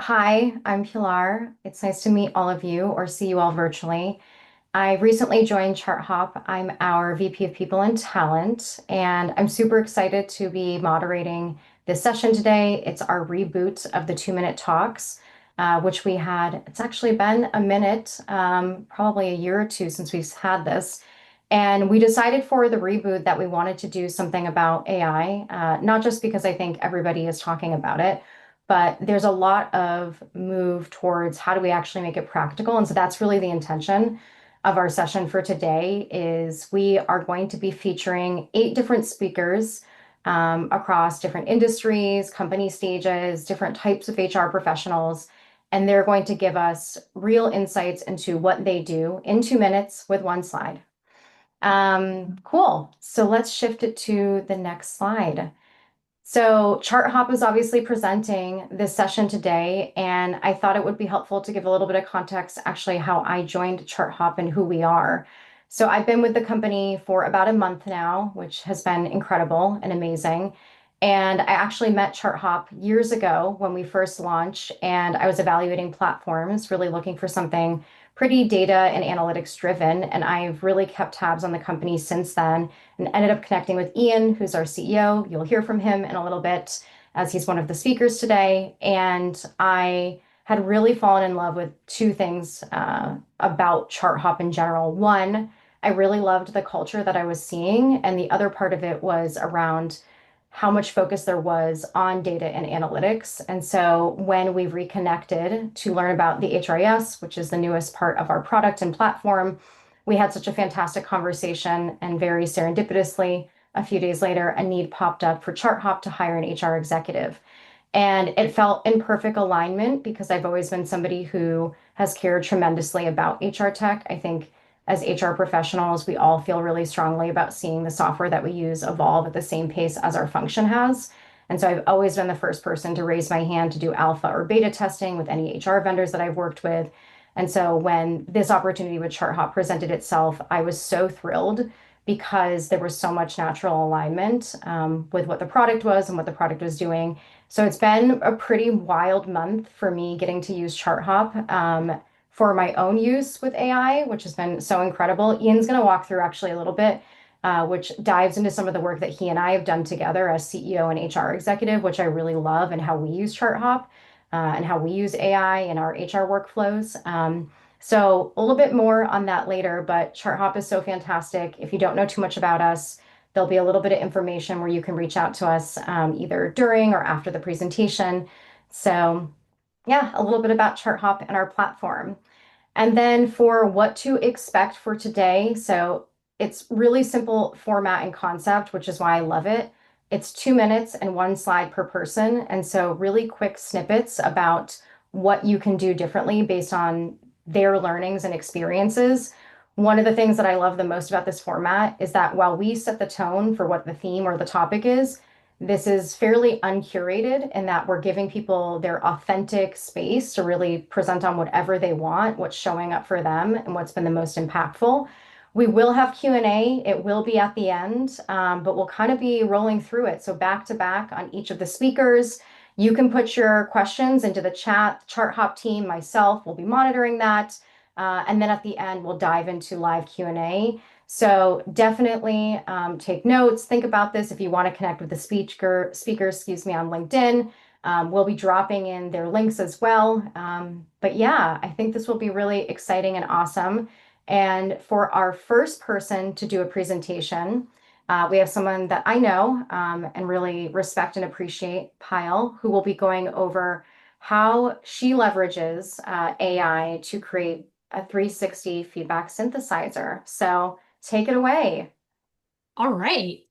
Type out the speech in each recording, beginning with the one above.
Hi, I'm Pilar. It's nice to meet all of you or see you all virtually. I recently joined ChartHop. I'm our VP of People and Talent, and I'm super excited to be moderating this session today. It's our reboot of the 2 Minute Talks, which we had. It's actually been a minute, probably a year or two since we've had this. And we decided for the reboot that we wanted to do something about AI, not just because I think everybody is talking about it, but there's a lot of move towards how do we actually make it practical. And so that's really the intention of our session for today is we are going to be featuring 8 different speakers across different industries, company stages, different types of HR professionals. And they're going to give us real insights into what they do in 2 minutes with one slide. Cool. So let's shift it to the next slide. So ChartHop is obviously presenting this session today, and I thought it would be helpful to give a little bit of context, actually, how I joined ChartHop and who we are. So I've been with the company for about a month now, which has been incredible and amazing. And I actually met ChartHop years ago when we first launched, and I was evaluating platforms, really looking for something pretty data and analytics driven. And I've really kept tabs on the company since then and ended up connecting with Ian, who's our CEO. You'll hear from him in a little bit as he's one of the speakers today. And I had really fallen in love with two things about ChartHop in general. One, I really loved the culture that I was seeing, and the other part of it was around how much focus there was on data and analytics. And so when we reconnected to learn about the HRIS, which is the newest part of our product and platform, we had such a fantastic conversation, and very serendipitously, a few days later, a need popped up for ChartHop to hire an HR executive. And it felt in perfect alignment because I've always been somebody who has cared tremendously about HR tech. I think as HR professionals, we all feel really strongly about seeing the software that we use evolve at the same pace as our function has. And so I've always been the first person to raise my hand to do alpha or beta testing with any HR vendors that I've worked with. And so when this opportunity with ChartHop presented itself, I was so thrilled because there was so much natural alignment with what the product was and what the product was doing. So it's been a pretty wild month for me getting to use ChartHop for my own use with AI, which has been so incredible. Ian's going to walk through actually a little bit, which dives into some of the work that he and I have done together as CEO and HR executive, which I really love, and how we use ChartHop and how we use AI in our HR workflows. So a little bit more on that later, but ChartHop is so fantastic. If you don't know too much about us, there'll be a little bit of information where you can reach out to us either during or after the presentation. So yeah, a little bit about ChartHop and our platform. And then for what to expect for today, so it's really simple format and concept, which is why I love it. It's 2 minutes and one slide per person. And so really quick snippets about what you can do differently based on their learnings and experiences. One of the things that I love the most about this format is that while we set the tone for what the theme or the topic is, this is fairly uncurated in that we're giving people their authentic space to really present on whatever they want, what's showing up for them, and what's been the most impactful. We will have Q&A. It will be at the end, but we'll kind of be rolling through it. So back to back on each of the speakers. You can put your questions into the chat. The ChartHop team, myself, will be monitoring that. And then at the end, we'll dive into live Q&A. So definitely take notes. Think about this if you want to connect with the speaker, excuse me, on LinkedIn. We'll be dropping in their links as well. But yeah, I think this will be really exciting and awesome. And for our first person to do a presentation, we have someone that I know and really respect and appreciate, Pyle, who will be going over how she leverages AI to create a 360 feedback synthesizer. So take it away. All right.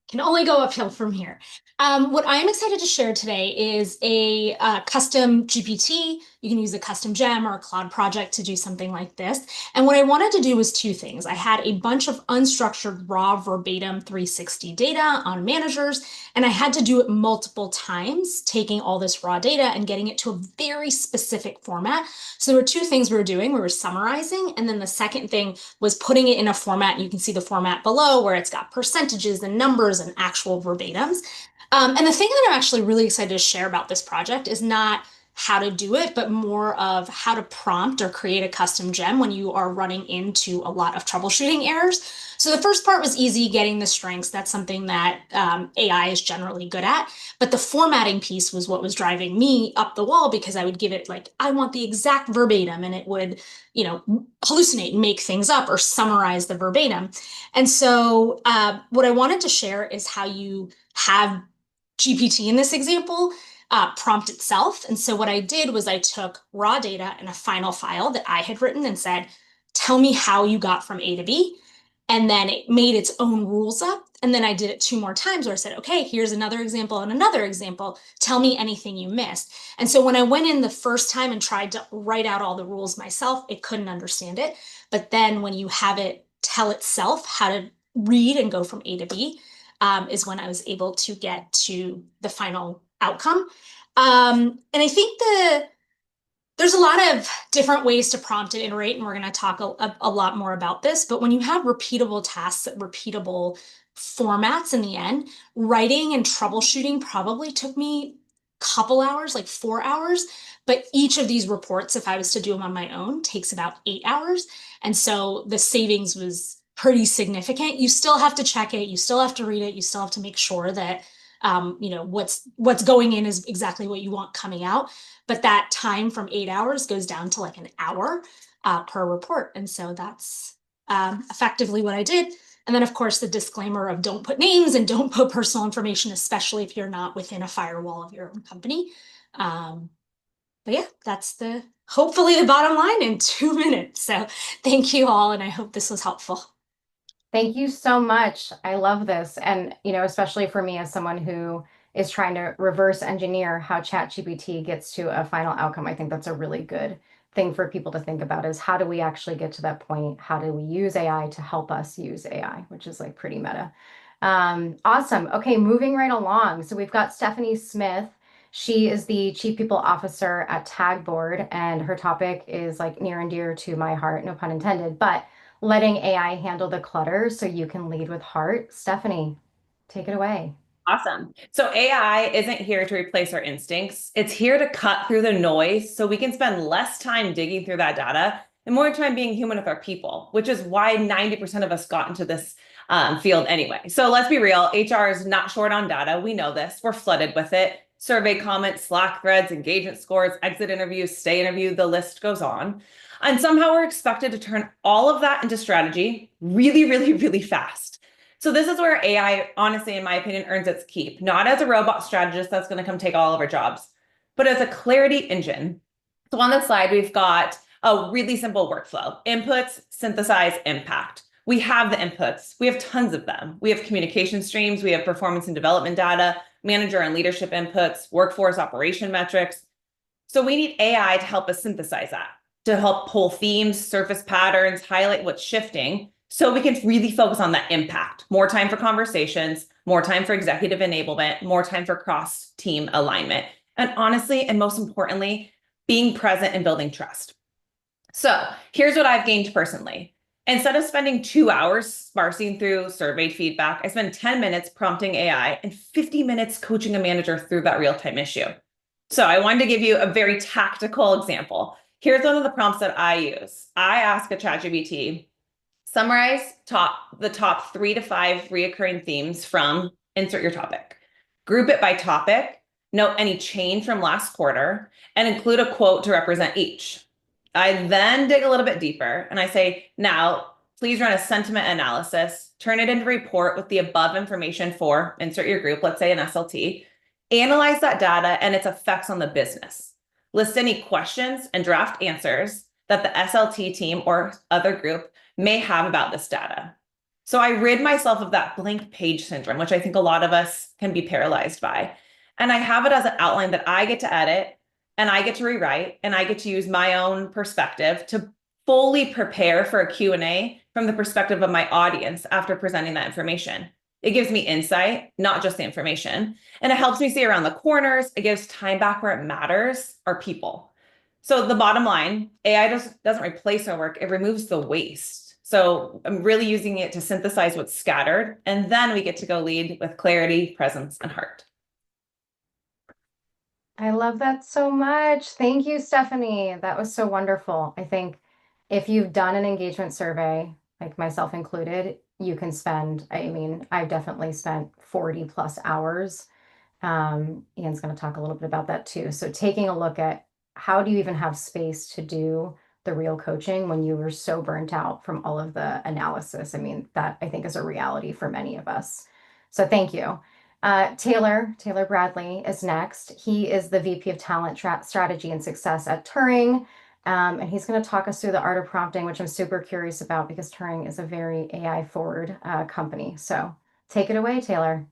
Can only go uphill from here. What I'm excited to share today is a custom GPT. You can use a custom gem or a cloud project to do something like this. And what I wanted to do was two things. I had a bunch of unstructured raw verbatim 360 data on managers, and I had to do it multiple times, taking all this raw data and getting it to a very specific format. So there were two things we were doing. We were summarizing, and then the second thing was putting it in a format. You can see the format below where it's got percentages and numbers and actual verbatims. And the thing that I'm actually really excited to share about this project is not how to do it, but more of how to prompt or create a custom gem when you are running into a lot of troubleshooting errors. So the first part was easy, getting the strengths. That's something that AI is generally good at. But the formatting piece was what was driving me up the wall because I would give it like, I want the exact verbatim, and it would, hallucinate and make things up or summarize the verbatim. And so what I wanted to share is how you have GPT in this example prompt itself. And so what I did was I took raw data in a final file that I had written and said, tell me how you got from A to B. And then it made its own rules up. And then I did it two more times where I said, okay, here's another example and another example. Tell me anything you missed. And so when I went in the first time and tried to write out all the rules myself, it couldn't understand it. But then when you have it tell itself how to read and go from A to B, is when I was able to get to the final outcome. And I think there's a lot of different ways to prompt and iterate, and we're going to talk a lot more about this. But when you have repeatable tasks at repeatable formats in the end, writing and troubleshooting probably took me a couple hours, like 4 hours. But each of these reports, if I was to do them on my own, takes about 8 hours. And so the savings was pretty significant. You still have to check it, you still have to read it, you still have to make sure that what's going in is exactly what you want coming out. But that time from 8 hours goes down to like an hour per report. And so that's effectively what I did. And then, of course, the disclaimer of don't put names and don't put personal information, especially if you're not within a firewall of your own company. But yeah, that's hopefully the bottom line in 2 minutes. So thank you all, and I hope this was helpful. Thank you so much. I love this. And, especially for me as someone who is trying to reverse engineer how ChatGPT gets to a final outcome, I think that's a really good thing for people to think about is how do we actually get to that point? How do we use AI to help us use AI, which is like pretty meta. Awesome. Okay, moving right along. So we've got Stephanie Smith. She is the Chief People Officer at Tagboard, and her topic is like near and dear to my heart, no pun intended, but letting AI handle the clutter so you can lead with heart. Stephanie, take it away. Awesome. So AI isn't here to replace our instincts. It's here to cut through the noise so we can spend less time digging through that data and more time being human with our people, which is why 90% of us got into this field anyway. So let's be real, HR is not short on data. We know this. We're flooded with it. Survey comments, Slack threads, engagement scores, exit interviews, stay interview, the list goes on. And somehow we're expected to turn all of that into strategy really, really, really fast. So this is where AI, honestly, in my opinion, earns its keep, not as a robot strategist that's going to come take all of our jobs, but as a clarity engine. So on this slide, we've got a really simple workflow: inputs, synthesize, impact. We have the inputs. We have tons of them. We have communication streams. We have performance and development data, manager and leadership inputs, workforce operation metrics. So we need AI to help us synthesize that, to help pull themes, surface patterns, highlight what's shifting, so we can really focus on that impact. More time for conversations, more time for executive enablement, more time for cross-team alignment. And honestly, and most importantly, being present and building trust. So here's what I've gained personally. Instead of spending 2 hours sparsing through survey feedback, I spend 10 minutes prompting AI and 50 minutes coaching a manager through that real-time issue. So I wanted to give you a very tactical example. Here's one of the prompts that I use. I ask a ChatGPT, summarize the top 3 to 5 reoccurring themes from insert your topic. Group it by topic, note any change from last quarter, and include a quote to represent each. I then dig a little bit deeper and I say, now, please run a sentiment analysis, turn it into a report with the above information for insert your group, let's say an SLT, analyze that data and its effects on the business. List any questions and draft answers that the SLT team or other group may have about this data. So I rid myself of that blank page syndrome, which I think a lot of us can be paralyzed by. And I have it as an outline that I get to edit and I get to rewrite and I get to use my own perspective to fully prepare for a Q&A from the perspective of my audience after presenting that information. It gives me insight, not just the information, and it helps me see around the corners. It gives time back where it matters, our people. So the bottom line, AI doesn't replace our work, it removes the waste. So I'm really using it to synthesize what's scattered, and then we get to go lead with clarity, presence, and heart. I love that so much. Thank you, Stephanie. That was so wonderful. I think if you've done an engagement survey, like myself included, you can spend, I mean, I've definitely spent 40 plus hours. Ian's going to talk a little bit about that too. So taking a look at how do you even have space to do the real coaching when you were so burnt out from all of the analysis? I mean, that I think is a reality for many of us. So thank you. Taylor Bradley is next. He is the VP of Talent Strategy and Success at Turing. And he's going to talk us through the art of prompting, which I'm super curious about because Turing is a very AI forward company. So take it away, Taylor.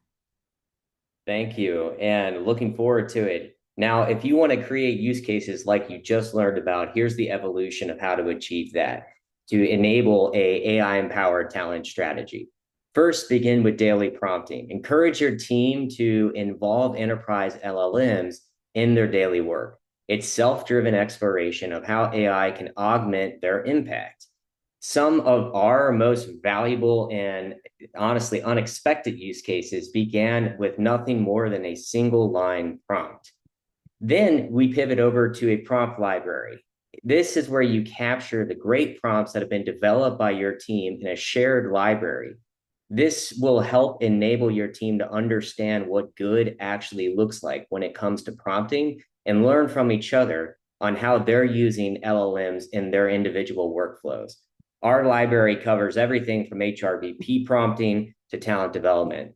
Thank you, and looking forward to it. Now, if you want to create use cases like you just learned about, here's the evolution of how to achieve that, to enable a AI-empowered talent strategy. First, begin with daily prompting. Encourage your team to involve enterprise LLMs in their daily work. It's self-driven exploration of how AI can augment their impact. Some of our most valuable and honestly unexpected use cases began with nothing more than a single line prompt. Then we pivot over to a prompt library. This is where you capture the great prompts that have been developed by your team in a shared library. This will help enable your team to understand what good actually looks like when it comes to prompting and learn from each other on how they're using LLMs in their individual workflows. Our library covers everything from HRBP prompting to talent development.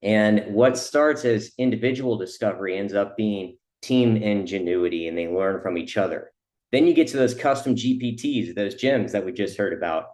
And what starts as individual discovery ends up being team ingenuity, and they learn from each other. Then you get to those custom GPTs, those gems that we just heard about.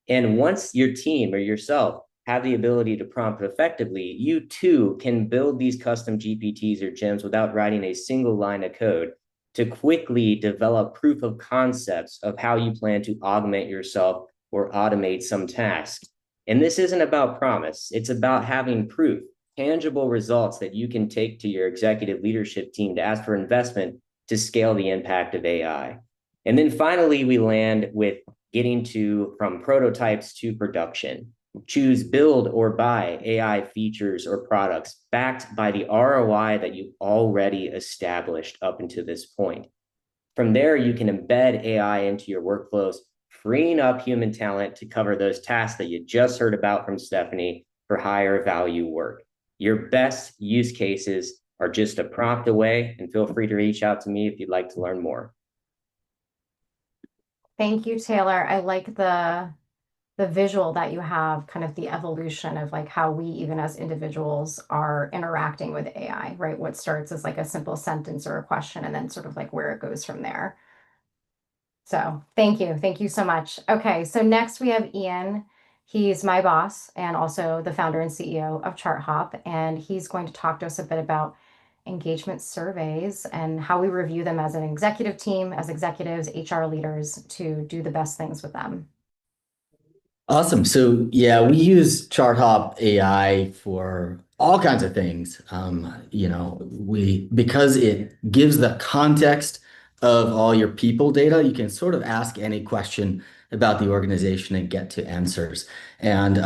And once your team or yourself have the ability to prompt effectively, you too can build these custom GPTs or gems without writing a single line of code to quickly develop proof of concepts of how you plan to augment yourself or automate some tasks. And this isn't about promise, it's about having proof, tangible results that you can take to your executive leadership team to ask for investment to scale the impact of AI. And then finally, we land with getting to from prototypes to production. Choose build or buy AI features or products backed by the ROI that you've already established up until this point. From there, you can embed AI into your workflows, freeing up human talent to cover those tasks that you just heard about from Stephanie for higher value work. Your best use cases are just a prompt away, and feel free to reach out to me if you'd like to learn more. Thank you, Taylor. I like the visual that you have, kind of the evolution of like how we even as individuals are interacting with AI, right? What starts as like a simple sentence or a question and then sort of like where it goes from there. So thank you. Thank you so much. Okay, so next we have Ian. He's my boss and also the founder and CEO of ChartHop, and he's going to talk to us a bit about engagement surveys and how we review them as an executive team, as executives, HR leaders to do the best things with them. Awesome. So yeah, we use ChartHop AI for all kinds of things. Because it gives the context of all your people data, you can sort of ask any question about the organization and get to answers. And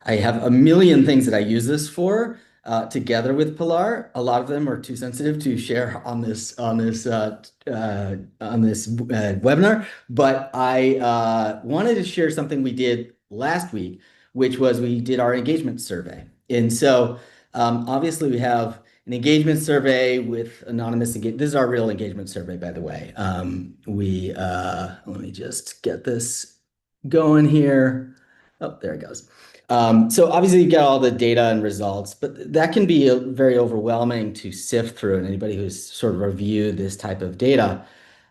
I have a million things that I use this for together with Pilar. A lot of them are too sensitive to share on this webinar, but I wanted to share something we did last week, which was we did our engagement survey. And so obviously we have an engagement survey with anonymous engagement. This is our real engagement survey, by the way. Let me just get this going here. Oh, there it goes. So obviously you get all the data and results, but that can be very overwhelming to sift through, and anybody who's sort of reviewed this type of data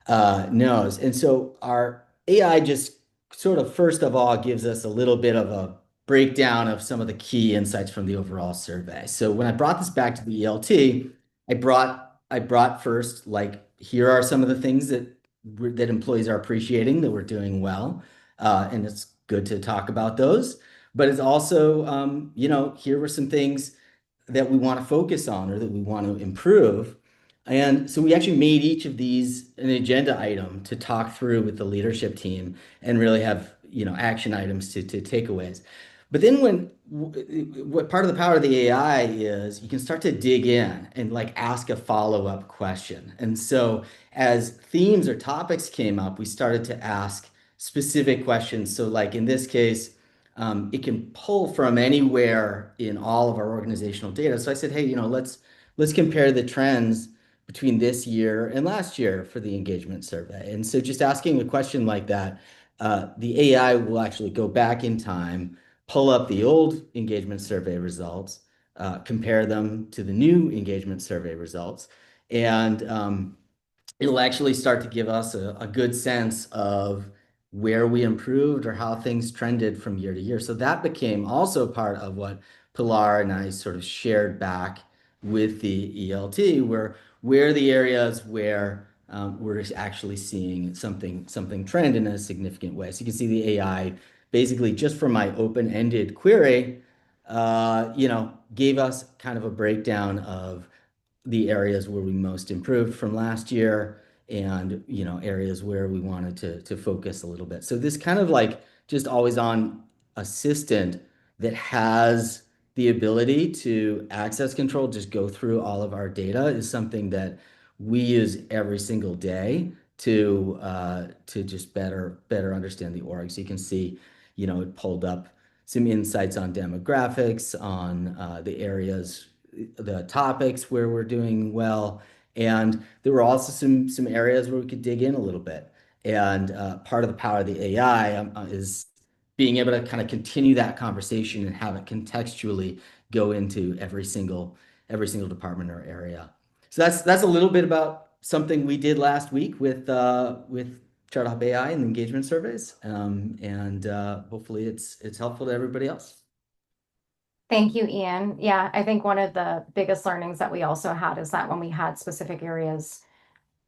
knows. And so our AI just sort of first of all gives us a little bit of a breakdown of some of the key insights from the overall survey. So when I brought this back to the ELT, I brought first, like, here are some of the things that employees are appreciating that we're doing well, and it's good to talk about those. But it's also, here were some things that we want to focus on or that we want to improve. And so we actually made each of these an agenda item to talk through with the leadership team and really have, action items to takeaways. But then what part of the power of the AI is you can start to dig in and like ask a follow-up question. And so as themes or topics came up, we started to ask specific questions. So like in this case, it can pull from anywhere in all of our organizational data. So I said, hey, let's compare the trends between this year and last year for the engagement survey. And so just asking a question like that, the AI will actually go back in time, pull up the old engagement survey results, compare them to the new engagement survey results, and it'll actually start to give us a good sense of where we improved or how things trended from year to year. So that became also part of what Pilar and I sort of shared back with the ELT, where the areas where we're actually seeing something trend in a significant way. So you can see the AI basically just from my open-ended query, gave us kind of a breakdown of the areas where we most improved from last year and areas where we wanted to focus a little bit. So this kind of like just always on assistant that has the ability to access control, just go through all of our data is something that we use every single day to just better understand the org. So you can see, it pulled up some insights on demographics, on the areas, the topics where we're doing well. And there were also some areas where we could dig in a little bit. And part of the power of the AI is being able to kind of continue that conversation and have it contextually go into every single department or area. So that's a little bit about something we did last week with ChartHop AI and engagement surveys. And hopefully it's helpful to everybody else. Thank you, Ian. Yeah, I think one of the biggest learnings that we also had is that when we had specific areas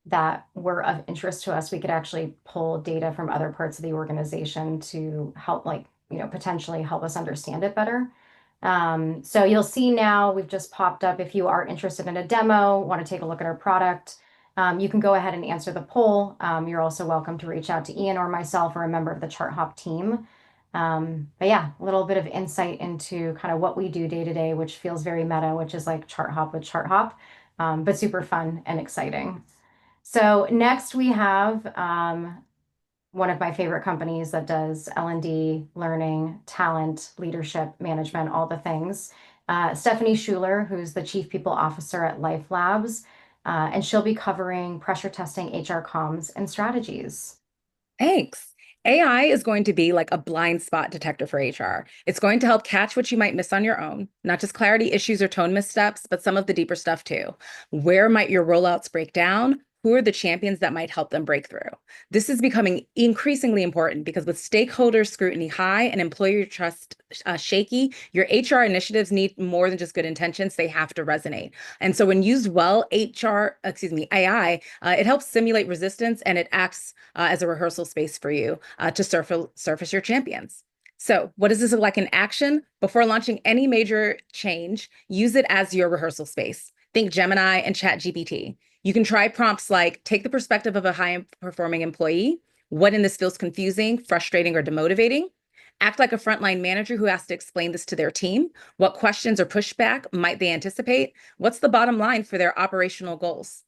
that were of interest to us, we could actually pull data from other parts of the organization to help, potentially help us understand it better. So you'll see now we've just popped up. If you are interested in a demo, want to take a look at our product, you can go ahead and answer the poll. You're also welcome to reach out to Ian or myself or a member of the ChartHop team. But yeah, a little bit of insight into kind of what we do day to day, which feels very meta, which is like ChartHop with ChartHop, but super fun and exciting. So next we have one of my favorite companies that does L&D, learning, talent, leadership, management, all the things. Stephanie Schuler, who's the Chief People Officer at Life Labs, and she'll be covering pressure testing, HR comms, and strategies. Thanks. AI is going to be like a blind spot detector for HR. It's going to help catch what you might miss on your own, not just clarity issues or tone missteps, but some of the deeper stuff too. Where might your rollouts break down? Who are the champions that might help them break through? This is becoming increasingly important because with stakeholder scrutiny high and employee trust shaky, your HR initiatives need more than just good intentions. They have to resonate. And so when used well, AI, it helps simulate resistance and it acts as a rehearsal space for you to surface your champions. So what does this look like in action? Before launching any major change, use it as your rehearsal space. Think Gemini and ChatGPT. You can try prompts like, take the perspective of a high-performing employee. What in this feels confusing, frustrating, or demotivating? Act like a frontline manager who has to explain this to their team. What questions or pushback might they anticipate? What's the bottom line for their operational goals?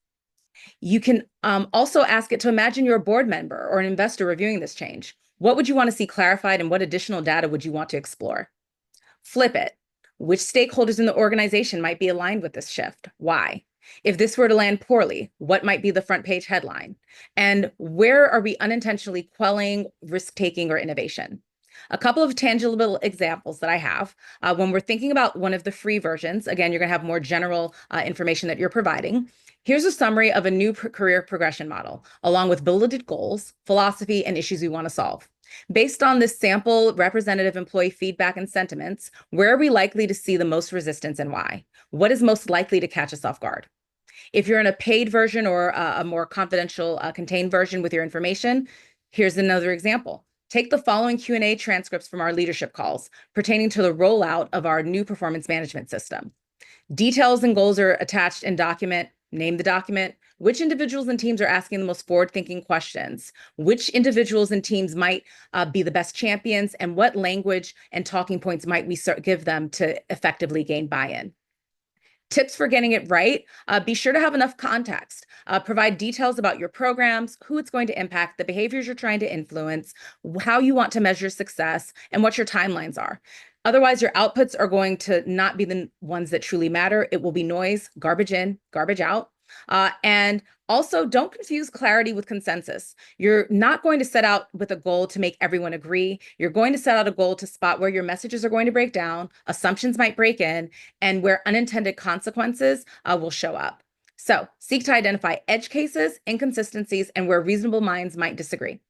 You can also ask it to imagine you're a board member or an investor reviewing this change. What would you want to see clarified and what additional data would you want to explore? Flip it. Which stakeholders in the organization might be aligned with this shift? Why? If this were to land poorly, what might be the front page headline? And where are we unintentionally quelling risk-taking or innovation? A couple of tangible examples that I have. When we're thinking about one of the free versions, again, you're going to have more general information that you're providing. Here's a summary of a new career progression model, along with bulleted goals, philosophy, and issues we want to solve. Based on this sample representative employee feedback and sentiments, where are we likely to see the most resistance and why? What is most likely to catch us off guard? If you're in a paid version or a more confidential contained version with your information, here's another example. Take the following Q&A transcripts from our leadership calls pertaining to the rollout of our new performance management system. Details and goals are attached in document Name the document. Which individuals and teams are asking the most forward-thinking questions? Which individuals and teams might be the best champions? And what language and talking points might we give them to effectively gain buy-in? Tips for getting it right. Be sure to have enough context. Provide details about your programs, who it's going to impact, the behaviors you're trying to influence, how you want to measure success, and what your timelines are. Otherwise, your outputs are going to not be the ones that truly matter. It will be noise, garbage in, garbage out. And also, don't confuse clarity with consensus. You're not going to set out with a goal to make everyone agree. You're going to set out a goal to spot where your messages are going to break down, assumptions might break in, and where unintended consequences will show up. So seek to identify edge cases, inconsistencies, and where reasonable minds might disagree.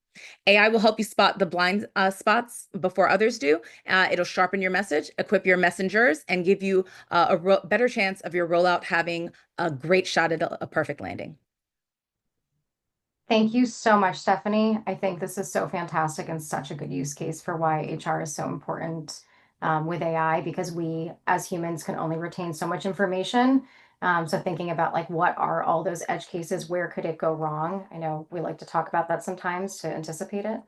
AI will help you spot the blind spots before others do. It'll sharpen your message, equip your messengers, and give you a better chance of your rollout having a great shot at a perfect landing. Thank you so much, Stephanie. I think this is so fantastic and such a good use case for why HR is so important with AI, because we as humans can only retain so much information. So thinking about like what are all those edge cases, where could it go wrong? I know we like to talk about that sometimes to anticipate it.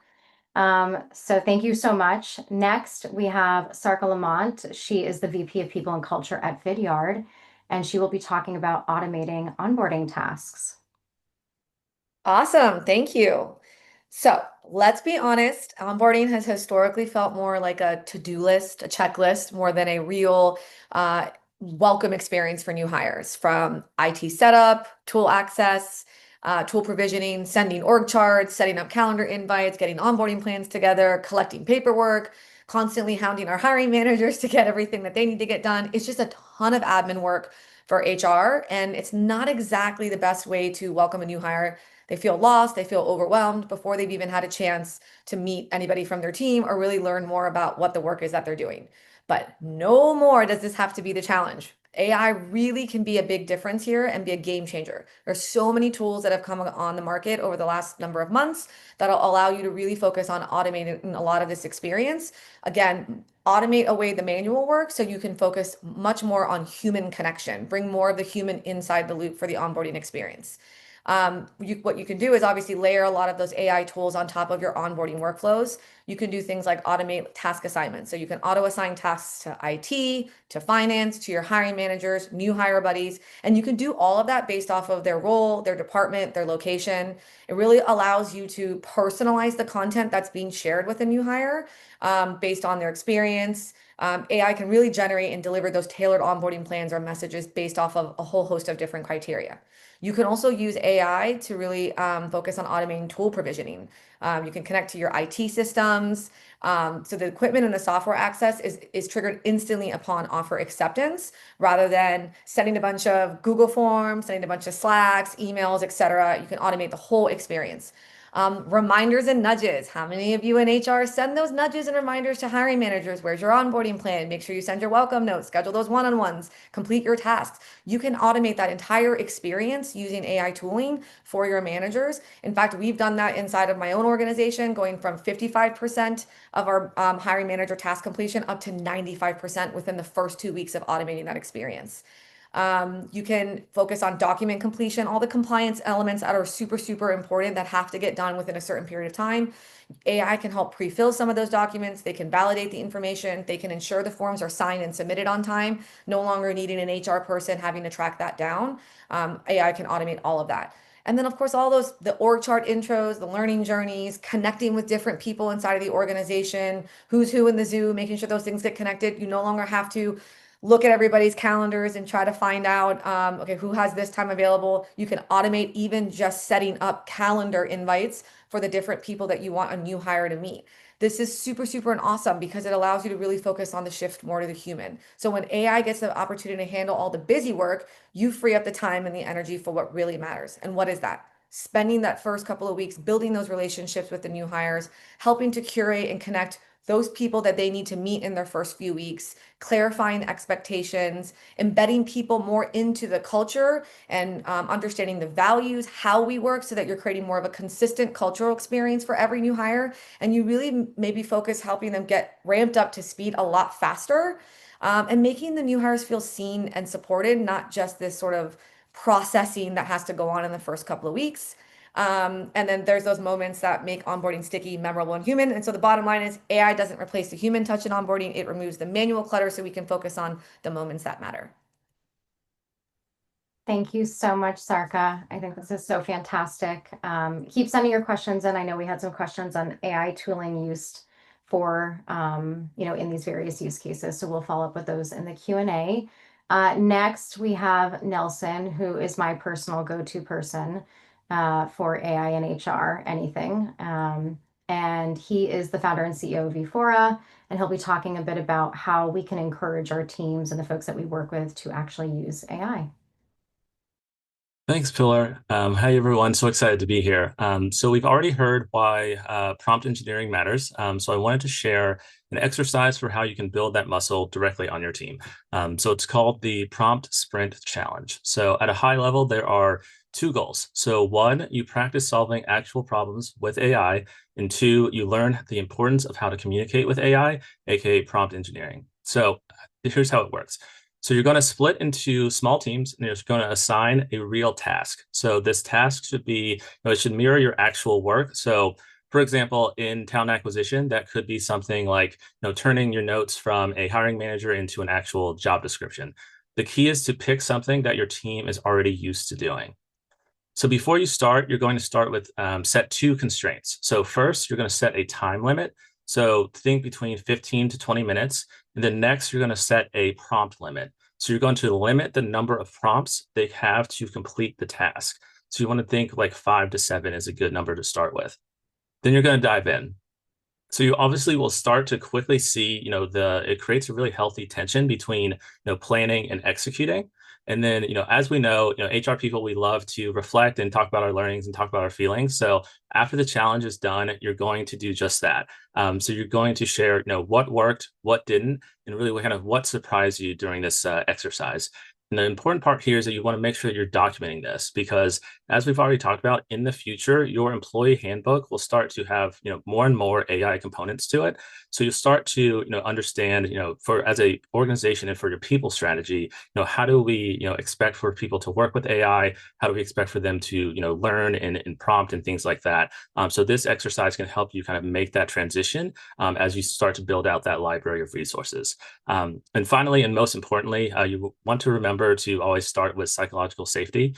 So thank you so much. Next, we have Sarka Lamont. She is the VP of People and Culture at Vidyard, and she will be talking about automating onboarding tasks. Awesome. Thank you. So let's be honest, onboarding has historically felt more like a to-do list, a checklist, more than a real welcome experience for new hires, from IT setup, tool access, tool provisioning, sending org charts, setting up calendar invites, getting onboarding plans together, collecting paperwork, constantly hounding our hiring managers to get everything that they need to get done. It's just a ton of admin work for HR, and it's not exactly the best way to welcome a new hire. They feel lost, they feel overwhelmed before they've even had a chance to meet anybody from their team or really learn more about what the work is that they're doing. But no more does this have to be the challenge. AI really can be a big difference here and be a game changer. There's so many tools that have come on the market over the last number of months that'll allow you to really focus on automating a lot of this experience. Again, automate away the manual work so you can focus much more on human connection, bring more of the human inside the loop for the onboarding experience. What you can do is obviously layer a lot of those AI tools on top of your onboarding workflows. You can do things like automate task assignments. So you can auto assign tasks to IT, to finance, to your hiring managers, new hire buddies, and you can do all of that based off of their role, their department, their location. It really allows you to personalize the content that's being shared with a new hire based on their experience. AI can really generate and deliver those tailored onboarding plans or messages based off of a whole host of different criteria. You can also use AI to really focus on automating tool provisioning. You can connect to your IT systems. So the equipment and the software access is triggered instantly upon offer acceptance, rather than sending a bunch of Google forms, sending a bunch of Slacks, emails, etc. You can automate the whole experience. Reminders and nudges. How many of you in HR send those nudges and reminders to hiring managers? Where's your onboarding plan? Make sure you send your welcome notes, schedule those one-on-ones, complete your tasks. You can automate that entire experience using AI tooling for your managers. In fact, we've done that inside of my own organization, going from 55% of our hiring manager task completion up to 95% within the first 2 weeks of automating that experience. You can focus on document completion, all the compliance elements that are super, super important that have to get done within a certain period of time. AI can help pre-fill some of those documents. They can validate the information. They can ensure the forms are signed and submitted on time, no longer needing an HR person having to track that down. AI can automate all of that. And then, of course, all those, the org chart intros, the learning journeys, connecting with different people inside of the organization, who's who in the zoo, making sure those things get connected. You no longer have to look at everybody's calendars and try to find out, okay, who has this time available. You can automate even just setting up calendar invites for the different people that you want a new hire to meet. This is super, super and awesome because it allows you to really focus on the shift more to the human. So when AI gets the opportunity to handle all the busy work, you free up the time and the energy for what really matters. And what is that? Spending that first couple of weeks building those relationships with the new hires, helping to curate and connect those people that they need to meet in their first few weeks, clarifying expectations, embedding people more into the culture, and understanding the values, how we work, so that you're creating more of a consistent cultural experience for every new hire. And you really maybe focus helping them get ramped up to speed a lot faster, and making the new hires feel seen and supported, not just this sort of processing that has to go on in the first couple of weeks. And then there's those moments that make onboarding sticky, memorable, and human. And so the bottom line is AI doesn't replace the human touch in onboarding. It removes the manual clutter so we can focus on the moments that matter. Thank you so much, Sarka. I think this is so fantastic. Keep sending your questions in. I know we had some questions on AI tooling used for, in these various use cases. So we'll follow up with those in the Q&A. Next, we have Nelson, who is my personal go-to person for AI and HR, anything. And he is the founder and CEO of Vfora, and he'll be talking a bit about how we can encourage our teams and the folks that we work with to actually use AI. Thanks, Pilar. Hi, everyone. So excited to be here. So we've already heard why prompt engineering matters. So I wanted to share an exercise for how you can build that muscle directly on your team. So it's called the Prompt Sprint Challenge. So at a high level, there are two goals. So one, you practice solving actual problems with AI. And two, you learn the importance of how to communicate with AI, aka prompt engineering. So here's how it works. So you're going to split into small teams and you're going to assign a real task. So this task should be, it should mirror your actual work. So for example, in talent acquisition, that could be something like, turning your notes from a hiring manager into an actual job description. The key is to pick something that your team is already used to doing. So before you start, you're going to start with set two constraints. So first, you're going to set a time limit. So think between 15 to 20 minutes. And then next, you're going to set a prompt limit. So you're going to limit the number of prompts they have to complete the task. So you want to think like 5 to 7 is a good number to start with. Then you're going to dive in. So you obviously will start to quickly see, it creates a really healthy tension between, planning and executing. And then, as we know, HR people, we love to reflect and talk about our learnings and talk about our feelings. So after the challenge is done, you're going to do just that. So you're going to share, what worked, what didn't, and really kind of what surprised you during this exercise. And the important part here is that you want to make sure that you're documenting this because as we've already talked about, in the future, your employee handbook will start to have, more and more AI components to it. So you start to, understand, for as a organization and for your people strategy, how do we, expect for people to work with AI? How do we expect for them to, learn and prompt and things like that? So this exercise can help you kind of make that transition as you start to build out that library of resources. And finally, and most importantly, you want to remember to always start with psychological safety.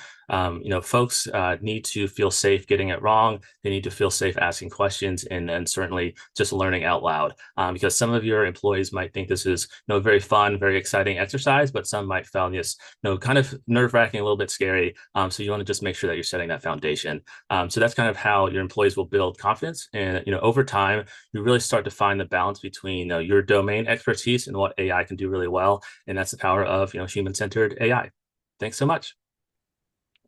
Folks need to feel safe getting it wrong. They need to feel safe asking questions and certainly just learning out loud. Because some of your employees might think this is a very fun, very exciting exercise, but some might find this kind of nerve-wracking, a little bit scary. So you want to just make sure that you're setting that foundation. So that's kind of how your employees will build confidence. And over time, you really start to find the balance between your domain expertise and what AI can do really well. And that's the power of human-centered AI. Thanks so much.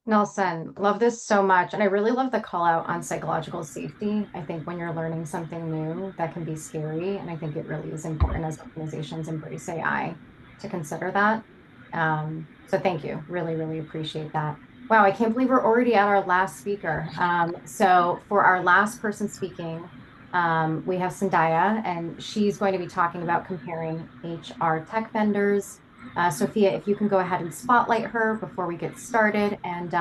Nelson, love this so much. And I really love the call out on psychological safety. I think when you're learning something new, that can be scary. And I think it really is important as organizations embrace AI to consider that. So thank you. Really, really appreciate that. Wow, I can't believe we're already at our last speaker. So for our last person speaking, we have Sandhya, and she's going to be talking about comparing HR tech vendors. Sophia, if you can go ahead and spotlight her before we get started. And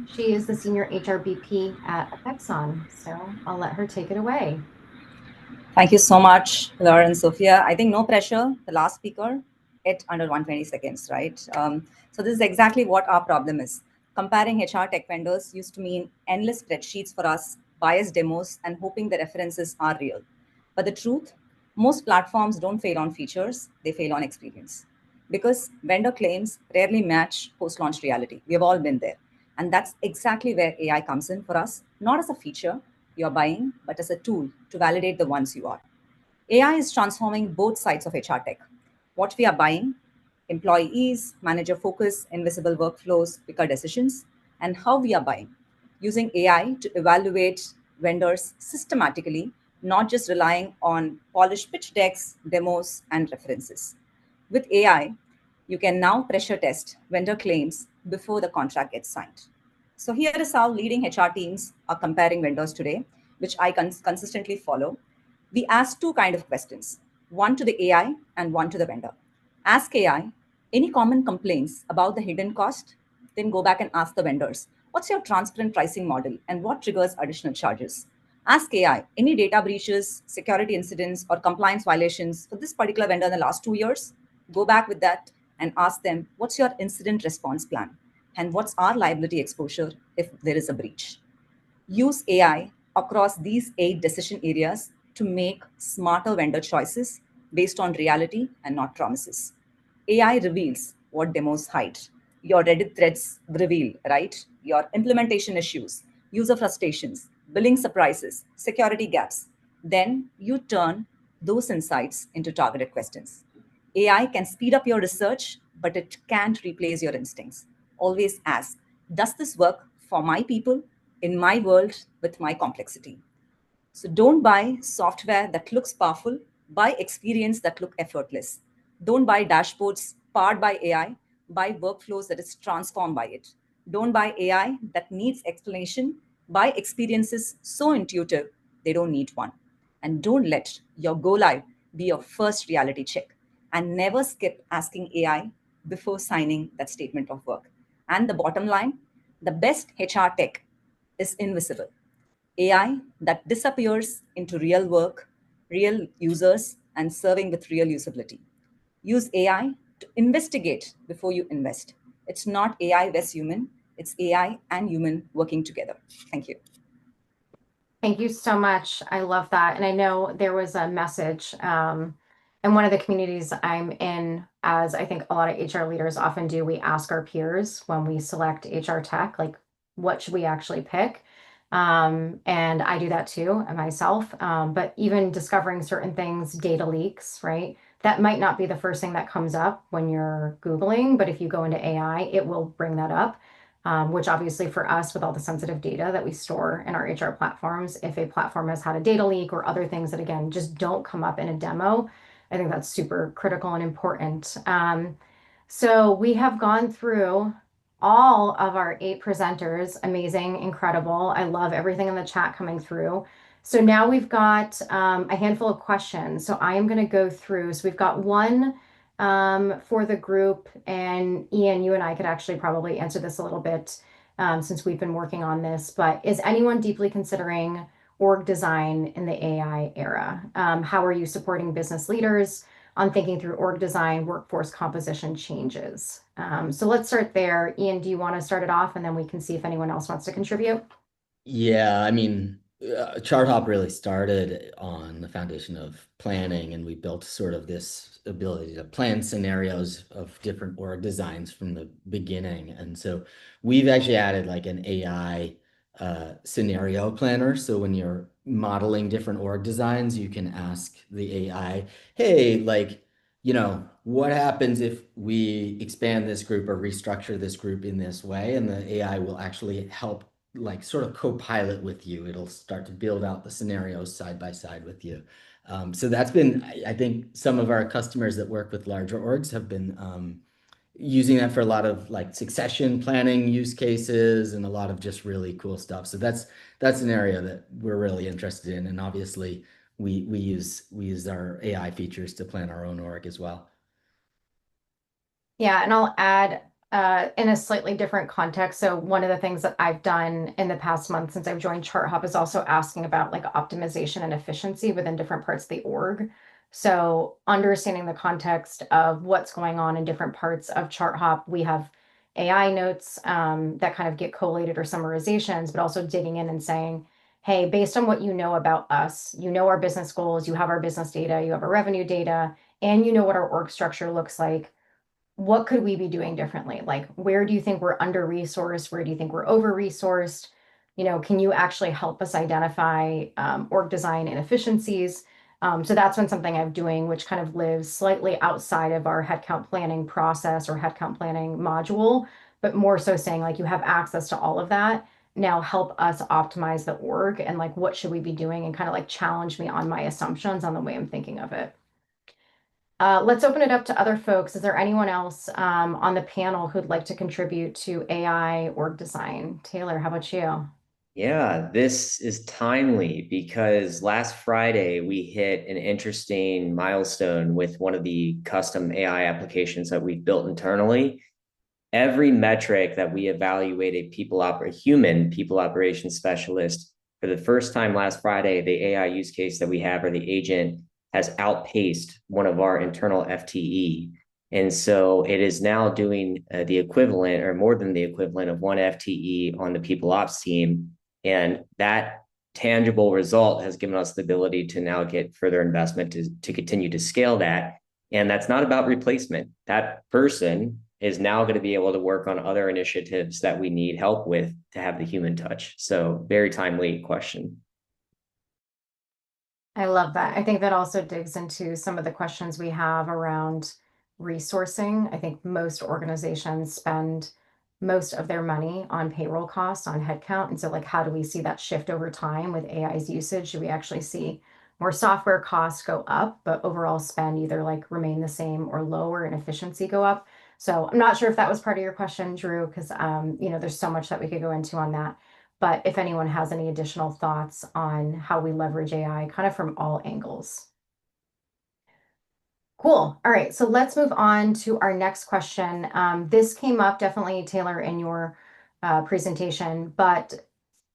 she is the Senior HR BP at Apexon. So I'll let her take it away. Thank you so much, Laura and Sophia. I think no pressure, the last speaker, it under 120 seconds, right? So this is exactly what our problem is. Comparing HR tech vendors used to mean endless spreadsheets for us, biased demos, and hoping the references are real. But the truth, most platforms don't fail on features, they fail on experience. Because vendor claims rarely match post-launch reality. We have all been there. And that's exactly where AI comes in for us, not as a feature you're buying, but as a tool to validate the ones you are. AI is transforming both sides of HR tech. What we are buying, employee ease, manager focus, invisible workflows, quicker decisions, and how we are buying, using AI to evaluate vendors systematically, not just relying on polished pitch decks, demos, and references. With AI, you can now pressure test vendor claims before the contract gets signed. So here is how leading HR teams are comparing vendors today, which I consistently follow. We ask two kinds of questions, one to the AI and one to the vendor. Ask AI, any common complaints about the hidden cost? Then go back and ask the vendors, what's your transparent pricing model and what triggers additional charges? Ask AI, any data breaches, security incidents, or compliance violations for this particular vendor in the last 2 years? Go back with that and ask them, what's your incident response plan? And what's our liability exposure if there is a breach? Use AI across these 8 decision areas to make smarter vendor choices based on reality and not promises. AI reveals what demos hide. Your Reddit threads reveal, right? Your implementation issues, user frustrations, billing surprises, security gaps. Then you turn those insights into targeted questions. AI can speed up your research, but it can't replace your instincts. Always ask, does this work for my people in my world with my complexity? So don't buy software that looks powerful, buy experience that look effortless. Don't buy dashboards powered by AI, buy workflows that is transformed by it. Don't buy AI that needs explanation, buy experiences so intuitive they don't need one. And don't let your go live be your first reality check. And never skip asking AI before signing that statement of work. And the bottom line, the best HR tech is invisible. AI that disappears into real work, real users, and serving with real usability. Use AI to investigate before you invest. It's not AI versus human, it's AI and human working together. Thank you. Thank you so much. I love that. And I know there was a message in one of the communities I'm in, as I think a lot of HR leaders often do, we ask our peers when we select HR tech, like, what should we actually pick? And I do that too, myself. But even discovering certain things, data leaks, right? That might not be the first thing that comes up when you're Googling, but if you go into AI, it will bring that up. Which obviously for us, with all the sensitive data that we store in our HR platforms, if a platform has had a data leak or other things that, again, just don't come up in a demo, I think that's super critical and important. So we have gone through all of our 8 presenters. Amazing, incredible. I love everything in the chat coming through. So now we've got a handful of questions. So I am going to go through. So we've got one for the group, and Ian, you and I could actually probably answer this a little bit since we've been working on this, but is anyone deeply considering org design in the AI era? How are you supporting business leaders on thinking through org design, workforce composition changes? So let's start there. Ian, do you want to start it off, and then we can see if anyone else wants to contribute? Yeah, I mean, ChartHop really started on the foundation of planning, and we built sort of this ability to plan scenarios of different org designs from the beginning. And so we've actually added like an AI scenario planner. So when you're modeling different org designs, you can ask the AI, hey, like, what happens if we expand this group or restructure this group in this way? And the AI will actually help, like, sort of co-pilot with you. It'll start to build out the scenarios side by side with you. So that's been, I think some of our customers that work with larger orgs have been using that for a lot of like succession planning use cases and a lot of just really cool stuff. So that's an area that we're really interested in. And obviously we use our AI features to plan our own org as well. Yeah, and I'll add in a slightly different context. So one of the things that I've done in the past month since I've joined ChartHop is also asking about like optimization and efficiency within different parts of the org. So understanding the context of what's going on in different parts of ChartHop, we have AI notes that kind of get collated or summarizations, but also digging in and saying, hey, based on what you know about us, you know our business goals, you have our business data, you have our revenue data, and you know what our org structure looks like. What could we be doing differently? Like, where do you think we're under-resourced? Where do you think we're over-resourced? Can you actually help us identify org design inefficiencies? So that's been something I'm doing, which kind of lives slightly outside of our headcount planning process or headcount planning module, but more so saying like, you have access to all of that. Now help us optimize the org and like, what should we be doing, and kind of like challenge me on my assumptions on the way I'm thinking of it. Let's open it up to other folks. Is there anyone else on the panel who'd like to contribute to AI org design? Taylor, how about you? Yeah, this is timely because last Friday we hit an interesting milestone with one of the custom AI applications that we've built internally. every metric that we evaluated human people operations specialist for the first time last Friday, the AI use case that we have, or the agent, has outpaced one of our internal FTE. And so it is now doing the equivalent or more than the equivalent of one FTE on the people ops team. And that tangible result has given us the ability to now get further investment to continue to scale that. And that's not about replacement. That person is now going to be able to work on other initiatives that we need help with to have the human touch. So very timely question. I love that. I think that also digs into some of the questions we have around resourcing. I think most organizations spend most of their money on payroll costs, on headcount. And so, like, how do we see that shift over time with AI's usage? Do we actually see more software costs go up, but overall spend either like remain the same or lower and efficiency go up? So I'm not sure if that was part of your question, Drew, because there's so much that we could go into on that. But if anyone has any additional thoughts on how we leverage AI kind of from all angles. Cool. All right. So let's move on to our next question. This came up definitely, Taylor, in your presentation, but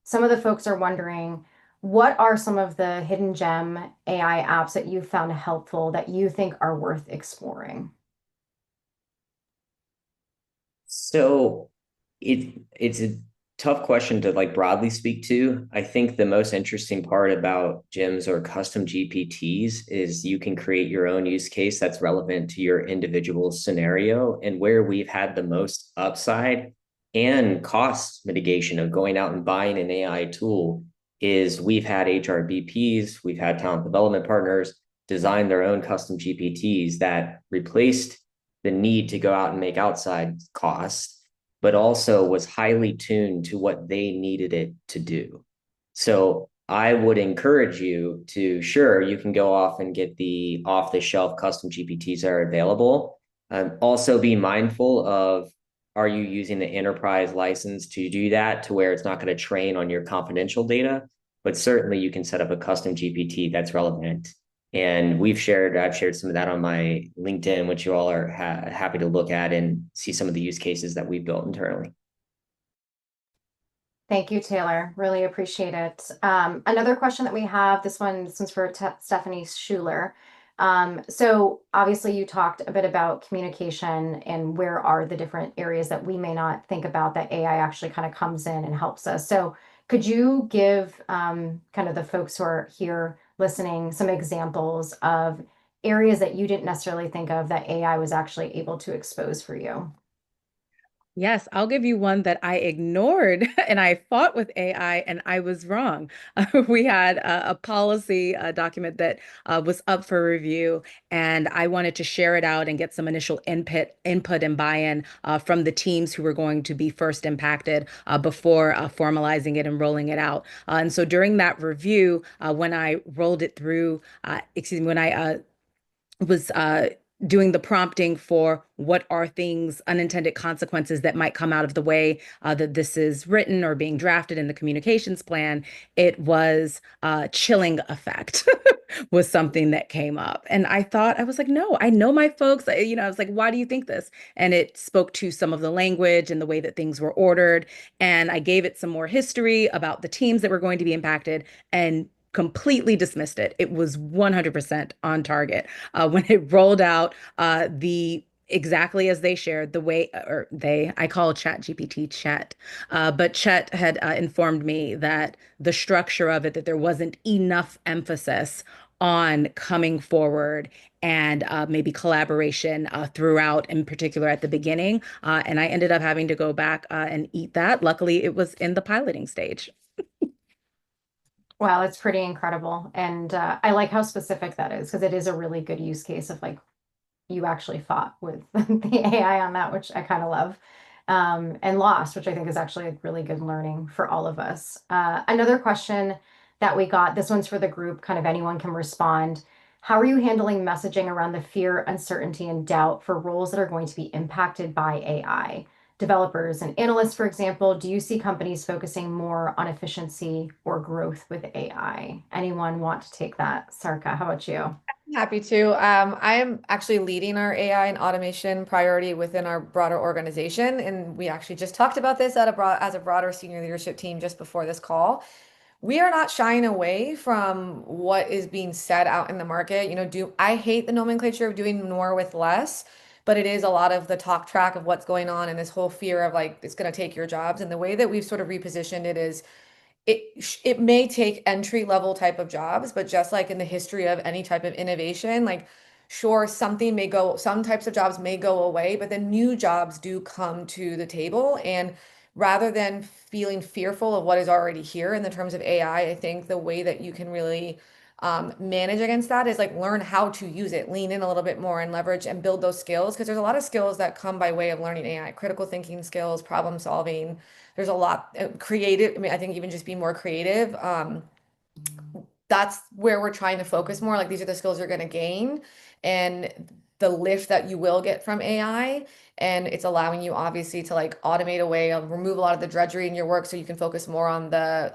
some of the folks are wondering, what are some of the hidden gem AI apps that you found helpful that you think are worth exploring? So it's a tough question to like broadly speak to. I think the most interesting part about GEMs or custom GPTs is you can create your own use case that's relevant to your individual scenario. And where we've had the most upside and cost mitigation of going out and buying an AI tool is we've had HRBPs, we've had talent development partners design their own custom GPTs that replaced the need to go out and make outside costs, but also was highly tuned to what they needed it to do. So I would encourage you to, sure, you can go off and get the off-the-shelf custom GPTs that are available. Also be mindful of, are you using the enterprise license to do that to where it's not going to train on your confidential data? But certainly you can set up a custom GPT that's relevant. And I've shared some of that on my LinkedIn, which you all are happy to look at and see some of the use cases that we've built internally. Thank you, Taylor. Really appreciate it. Another question that we have, this one's for Stephanie Schuler. So obviously you talked a bit about communication and where are the different areas that we may not think about that AI actually kind of comes in and helps us. So could you give kind of the folks who are here listening some examples of areas that you didn't necessarily think of that AI was actually able to expose for you? Yes, I'll give you one that I ignored and I fought with AI and I was wrong. We had a policy document that was up for review and I wanted to share it out and get some initial input and buy-in from the teams who were going to be first impacted before formalizing it and rolling it out. And so during that review, when I rolled it through, when I was doing the prompting for what are things, unintended consequences that might come out of the way that this is written or being drafted in the communications plan, it was chilling effect was something that came up. And I was like, no, I know my folks. I was like, why do you think this? And it spoke to some of the language and the way that things were ordered. And I gave it some more history about the teams that were going to be impacted and completely dismissed it. It was 100% on target. When it rolled out, the exactly as they shared, I call Chat GPT Chet, but Chet had informed me that the structure of it, that there wasn't enough emphasis on coming forward and maybe collaboration throughout, in particular at the beginning. And I ended up having to go back and eat that. Luckily, it was in the piloting stage. Wow, it's pretty incredible. And I like how specific that is because it is a really good use case of like you actually fought with the AI on that, which I kind of love, and lost, which I think is actually a really good learning for all of us. Another question that we got, this one's for the group, kind of anyone can respond. How are you handling messaging around the fear, uncertainty, and doubt for roles that are going to be impacted by AI? Developers and analysts, for example, do you see companies focusing more on efficiency or growth with AI? Anyone want to take that? Sarka, how about you? Happy to. I am actually leading our AI and automation priority within our broader organization, and we actually just talked about this as a broader senior leadership team just before this call. We are not shying away from what is being said out in the market. I hate the nomenclature of doing more with less, but it is a lot of the talk track of what's going on and this whole fear of like it's going to take your jobs. And the way that we've sort of repositioned it is it may take entry level type of jobs, but just like in the history of any type of innovation, like sure, some types of jobs may go away, but then new jobs do come to the table. And rather than feeling fearful of what is already here in the terms of AI, I think the way that you can really manage against that is like learn how to use it, lean in a little bit more and leverage and build those skills. Because there's a lot of skills that come by way of learning AI, critical thinking skills, problem solving. There's a lot creative. I mean, I think even just be more creative. That's where we're trying to focus more. Like these are the skills you're going to gain and the lift that you will get from AI. And it's allowing you obviously to like automate away, remove a lot of the drudgery in your work so you can focus more on the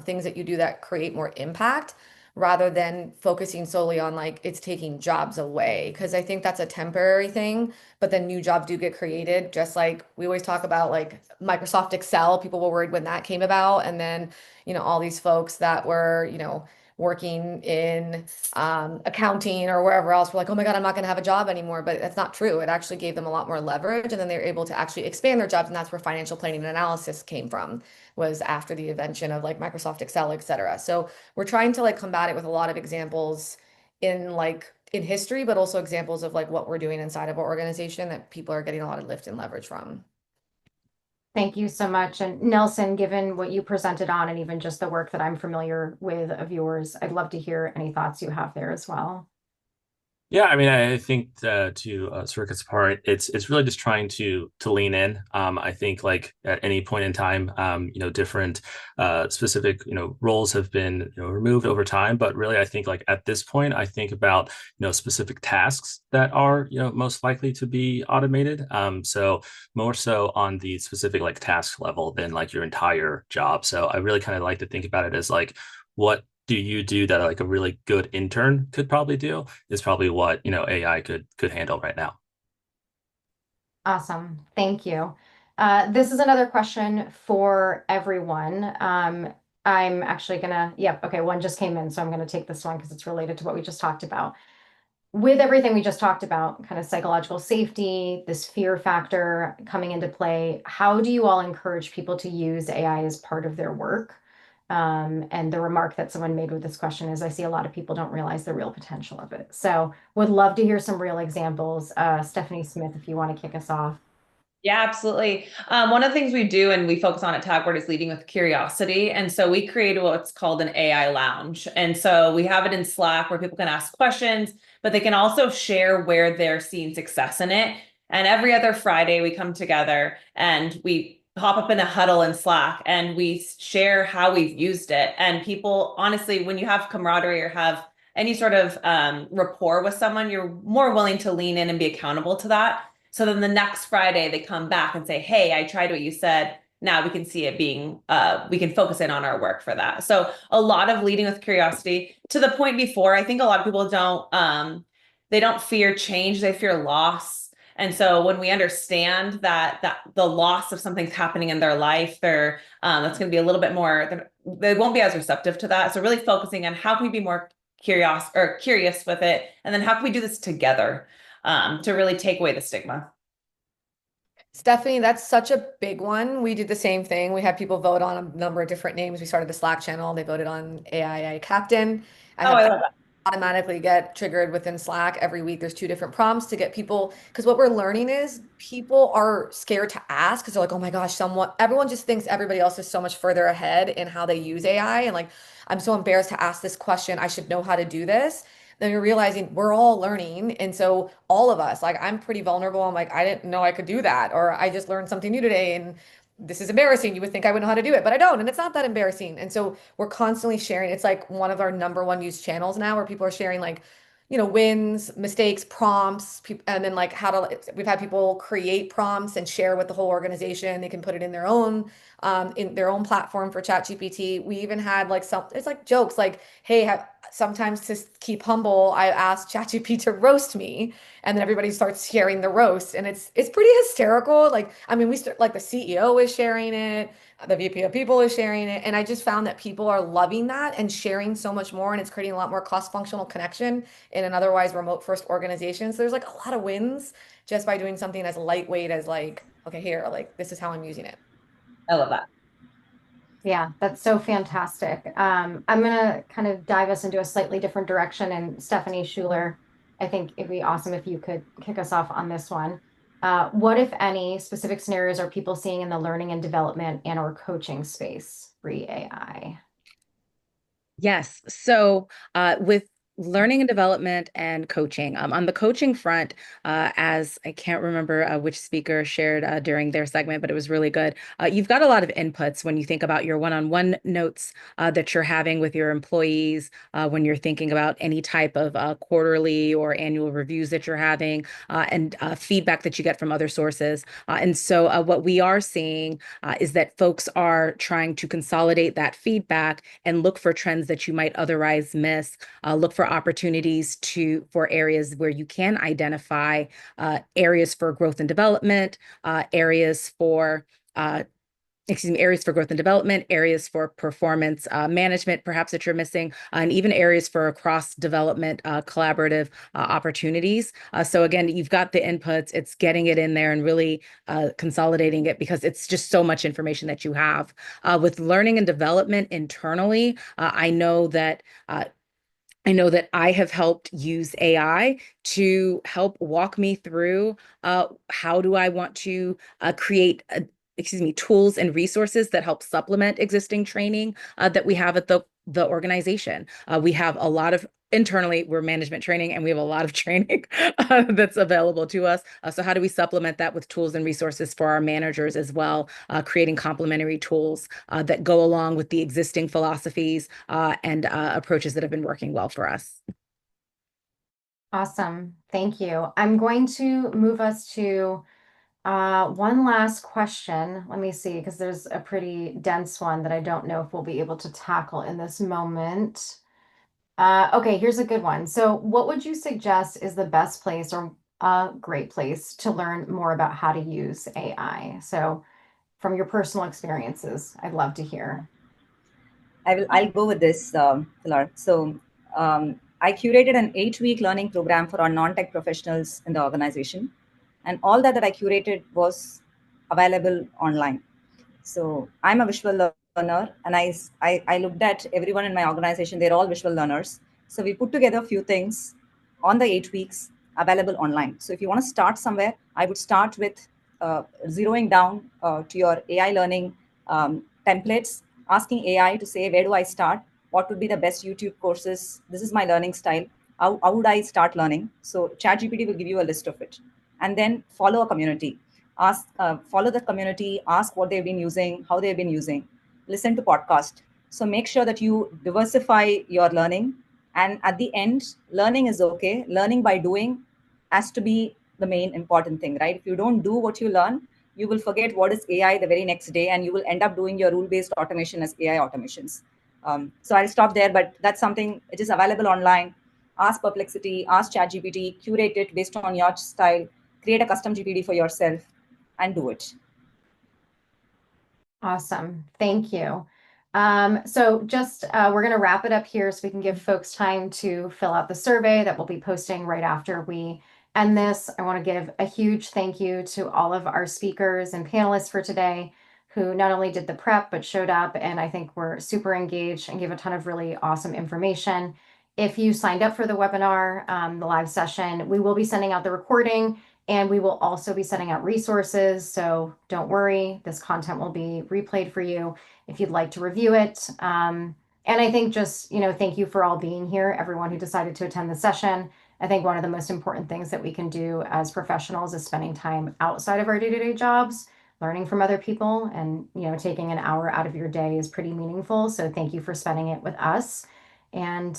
things that you do that create more impact rather than focusing solely on like it's taking jobs away. Because I think that's a temporary thing, but then new jobs do get created. Just like we always talk about like Microsoft Excel, people were worried when that came about. And then, all these folks that were, working in accounting or wherever else were like, oh my God, I'm not going to have a job anymore. But that's not true. It actually gave them a lot more leverage. And then they were able to actually expand their jobs. And that's where financial planning and analysis came from, was after the invention of like Microsoft Excel, et cetera. So we're trying to like combat it with a lot of examples in history, but also examples of like what we're doing inside of our organization that people are getting a lot of lift and leverage from. Thank you so much. And Nelson, given what you presented on and even just the work that I'm familiar with of yours, I'd love to hear any thoughts you have there as well. Yeah, I mean, I think to Sarika's part, it's really just trying to lean in. I think like at any point in time, different specific roles have been removed over time, but really, I think like at this point, I think about specific tasks that are most likely to be automated. So more so on the specific like task level than like your entire job. So I really kind of like to think about it as like what do you do that like a really good intern could probably do is probably what AI could handle right now. Awesome. Thank you. This is another question for everyone. I'm actually yep, okay, one just came in, so I'm gonna take this one because it's related to what we just talked about. With everything we just talked about, kind of psychological safety, this fear factor coming into play, how do you all encourage people to use AI as part of their work? And the remark that someone made with this question is, I see a lot of people don't realize the real potential of it. So would love to hear some real examples. Stephanie Smith, if you want to kick us off. Yeah, absolutely. One of the things we do and we focus on at Tagboard is leading with curiosity. And so we created what's called an AI lounge. And so we have it in Slack where people can ask questions, but they can also share where they're seeing success in it. And every other Friday we come together and we hop up in a huddle in Slack and we share how we've used it. And people, honestly, when you have camaraderie or have any sort of rapport with someone, you're more willing to lean in and be accountable to that. So then the next Friday they come back and say, hey, I tried what you said. Now we can see it being, we can focus in on our work for that. So a lot of leading with curiosity. To the point before, I think a lot of people they don't fear change, they fear loss. And so when we understand that the loss of something's happening in their life, that's going to be a little bit more, they won't be as receptive to that. So really focusing on how can we be more curious with it, and then how can we do this together to really take away the stigma. Stephanie, that's such a big one. We did the same thing. We had people vote on a number of different names. We started the Slack channel. They voted on AI Captain. I love that. Automatically get triggered within Slack every week. There's 2 different prompts to get people, because what we're learning is people are scared to ask because they're like, oh my gosh, everyone just thinks everybody else is so much further ahead in how they use AI. And like, I'm so embarrassed to ask this question. I should know how to do this. Then you're realizing we're all learning. And so all of us, like I'm pretty vulnerable. I'm like, I didn't know I could do that. Or I just learned something new today. And this is embarrassing. You would think I would know how to do it, but I don't. And it's not that embarrassing. And so we're constantly sharing. It's like one of our #1 used channels now where people are sharing like, wins, mistakes, prompts, and then like we've had people create prompts and share with the whole organization. They can put it in their own platform for ChatGPT. We even had like it's like jokes like, hey, sometimes to keep humble, I ask ChatGPT to roast me, and then everybody starts sharing the roast, and it's pretty hysterical. Like, I mean, we start like the CEO is sharing it, the VP of people is sharing it, and I just found that people are loving that and sharing so much more, and it's creating a lot more cross-functional connection in an otherwise remote-first organization. So there's like a lot of wins just by doing something as lightweight as like, okay, here, like this is how I'm using it. I love that. Yeah, that's so fantastic. I'm gonna kind of dive us into a slightly different direction, and Stephanie Schuler, I think it'd be awesome if you could kick us off on this one. What, if any, specific scenarios are people seeing in the learning and development and or coaching space re AI? Yes. So with learning and development and coaching, on the coaching front, as I can't remember which speaker shared during their segment, but it was really good. You've got a lot of inputs when you think about your one-on-one notes that you're having with your employees, when you're thinking about any type of quarterly or annual reviews that you're having, and feedback that you get from other sources. And so what we are seeing is that folks are trying to consolidate that feedback and look for trends that you might otherwise miss, look for opportunities for areas where you can identify areas for growth and development, areas for areas for growth and development, areas for performance management, perhaps that you're missing, and even areas for cross-development collaborative opportunities. So again, you've got the inputs, it's getting it in there and really consolidating it, because it's just so much information that you have. With learning and development internally, I know that I have helped use AI to help walk me through how do I want to create tools and resources that help supplement existing training that we have at the organization. We have a lot of internally, we're management training, and we have a lot of training that's available to us. So how do we supplement that with tools and resources for our managers as well, creating complementary tools that go along with the existing philosophies and approaches that have been working well for us. Awesome. Thank you. I'm going to move us to one last question. Let me see, because there's a pretty dense one that I don't know if we'll be able to tackle in this moment. Okay, here's a good one. So, what would you suggest is the best place or a great place to learn more about how to use AI? So, from your personal experiences, I'd love to hear. I'll go with this, Pilar. So I curated an 8-week learning program for our non-tech professionals in the organization, and all that I curated was available online. So I'm a visual learner, and I looked at everyone in my organization. They're all visual learners. So we put together a few things on the 8 weeks available online. So if you want to start somewhere, I would start with zeroing down to your AI learning templates, asking AI to say, where do I start? What would be the best YouTube courses? This is my learning style. How would I start learning? So ChatGPT will give you a list of it. And then follow a community. Follow the community, ask what they've been using, how they've been using, listen to podcast. So make sure that you diversify your learning. And at the end, learning is okay. Learning by doing has to be the main important thing, right? If you don't do what you learn, you will forget what is AI the very next day, and you will end up doing your rule-based automation as AI automations. So I'll stop there, but that's something which is available online. Ask Perplexity, ask ChatGPT, curate it based on your style, create a custom GPT for yourself, and do it. Awesome. Thank you. So just we're going to wrap it up here so we can give folks time to fill out the survey that we'll be posting right after we end this. I want to give a huge thank you to all of our speakers and panelists for today, who not only did the prep, but showed up, and I think were super engaged and gave a ton of really awesome information. If you signed up for the webinar, the live session, we will be sending out the recording, and we will also be sending out resources. So don't worry, this content will be replayed for you if you'd like to review it. And I think just, thank you for all being here, everyone who decided to attend the session. I think one of the most important things that we can do as professionals is spending time outside of our day-to-day jobs, learning from other people, and, taking an hour out of your day is pretty meaningful. So thank you for spending it with us. And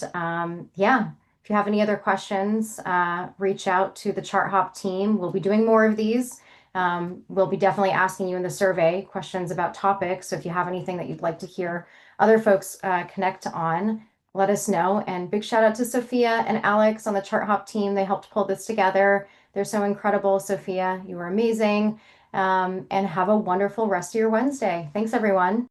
yeah. If you have any other questions, reach out to the ChartHop team. We'll be doing more of these. We'll be definitely asking you in the survey questions about topics. So if you have anything that you'd like to hear other folks connect on, let us know. And big shout out to Sophia and Alex on the Chart Hop team. They helped pull this together. They're so incredible. Sophia, you were amazing. And have a wonderful rest of your Wednesday. Thanks, everyone.